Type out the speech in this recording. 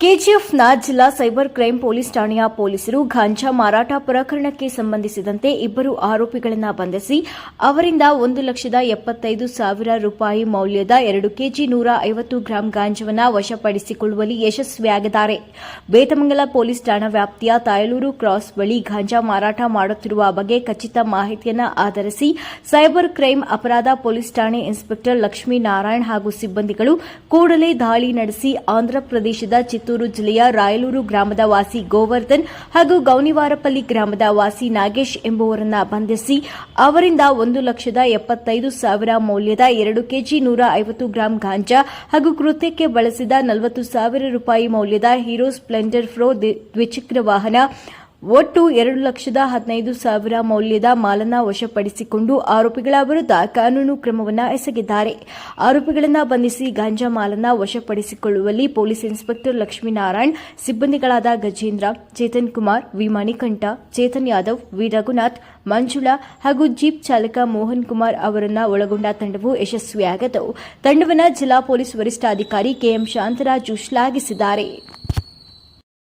ಕೆಜಿಎಫ್ನ ಜಿಲ್ಲಾ cyber crime police ಠಾಣೆಯ ಪೊಲೀಸರು ಗಾಂಜಾ ಮಾರಾಟ ಪ್ರಕರಣಕ್ಕೆ ಸಂಬಂಧಿಸಿದಂತೆ ಇಬ್ಬರು ಆರೋಪಿಗಳನ್ನು ಬಂಧಿಸಿ ಅವರಿಂದ 1,75,000 ರೂಪಾಯಿ ಮೌಲ್ಯದ 2 ಕೆಜಿ 150 ಗ್ರಾಂ ಗಾಂಜಾವನ್ನು ವಶಪಡಿಸಿಕೊಳ್ಳುವಲ್ಲಿ ಯಶಸ್ವಿಯಾಗಿದ್ದಾರೆ. ಬೇತಮಂಗಲ ಪೊಲೀಸ್ ಠಾಣಾ ವ್ಯಾಪ್ತಿಯ ತಾಯಲೂರು ಕ್ರಾಸ್ ಬಳಿ ಗಾಂಜಾ ಮಾರಾಟ ಮಾಡುತ್ತಿರುವ ಬಗ್ಗೆ ಖಚಿತ ಮಾಹಿತಿಯನ್ನು ಆಧರಿಸಿ ಸೈಬರ್ ಕ್ರೈಂ ಅಪರಾಧ ಪೊಲೀಸ್ ಠಾಣೆ ಇನ್ಸ್ಪೆಕ್ಟರ್ ಲಕ್ಷ್ಮೀನಾರಾಯಣ್ ಹಾಗೂ ಸಿಬ್ಬಂದಿಗಳು ಕೂಡಲೇ ದಾಳಿ ನಡೆಸಿ ಆಂಧ್ರಪ್ರದೇಶದ ಚಿತ್ತೂರು ಜಿಲ್ಲೆಯ ರಾಯಲೂರು ಗ್ರಾಮದ ವಾಸಿ ಗೋವರ್ಧನ್ ಹಾಗೂ ಗೌನಿವಾರಪಲ್ಲಿ ಗ್ರಾಮದ ವಾಸಿ ನಾಗೇಶ್ ಎಂಬುವರನ್ನು ಬಂಧಿಸಿ ಅವರಿಂದ 1,75,000 ಮೌಲ್ಯದ 2 ಕೆಜಿ 150 ಗ್ರಾಂ ಗಾಂಜಾ ಹಾಗೂ ಕೃತ್ಯಕ್ಕೆ ಬಳಸಿದ 40,000 ರೂಪಾಯಿ ಮೌಲ್ಯದ ಹೀರೋ ಸ್ಪ್ಲೆಂಡರ್ ಪ್ರೋ ದ್ವಿಚಕ್ರ ವಾಹನ ಒಟ್ಟು 2,15,000 ಮೌಲ್ಯದ ಮಾಲನ್ನು ವಶಪಡಿಸಿಕೊಂಡು ಆರೋಪಿಗಳ ವಿರುದ್ಧ ಕಾನೂನು ಕ್ರಮವನ್ನು ಎಸಗಿದ್ದಾರೆ. ಆರೋಪಿಗಳನ್ನು ಬಂಧಿಸಿ ಗಾಂಜಾ ಮಾಲನ್ನು ವಶಪಡಿಸಿಕೊಳ್ಳುವಲ್ಲಿ ಪೊಲೀಸ್ ಇನ್ಸ್ಪೆಕ್ಟರ್ ಲಕ್ಷ್ಮೀನಾರಾಯಣ್, ಸಿಬ್ಬಂದಿಗಳಾದ ಗಜೇಂದ್ರ, ಚೇತನ್ ಕುಮಾರ್, ವಿ ಮಣಿಕಂಠ, ಚೇತನ್ ಯಾದವ್, ವಿ ರಘುನಾಥ್, ಮಂಜುಳಾ ಹಾಗೂ ಜೀಪ್ ಚಾಲಕ ಮೋಹನ್ ಕುಮಾರ್ ಅವರನ್ನು ಒಳಗೊಂಡ ತಂಡವು ಯಶಸ್ವಿಯಾಗಿದ್ದು ತಂಡವನ್ನು ಜಿಲ್ಲಾ ಪೊಲೀಸ್ ವರಿಷ್ಠಾಧಿಕಾರಿ ಕೆಎಂ ಶಾಂತರಾಜು ಶ್ಲಾಘಿಸಿದ್ದಾರೆ.